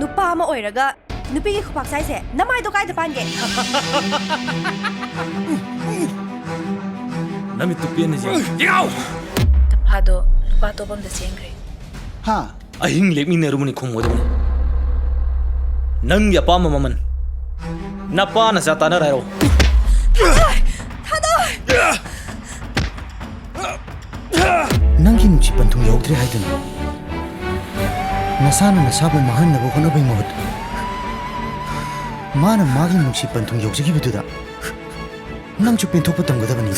nupa ama oiraga nupi gi khupak sai se namai do kai da pange nami tu pian je yau tapado nupa to bam da sengre ha ahing lepmi ne rumuni khum modum nang ya pa maman napa na sa ta na ro nangki nuchi panthung yogdre haidun nasana nasabu mahan nabu khona bai mohut mana magi nuchi panthung yogjagi biduda nang chu penthok patam gadabani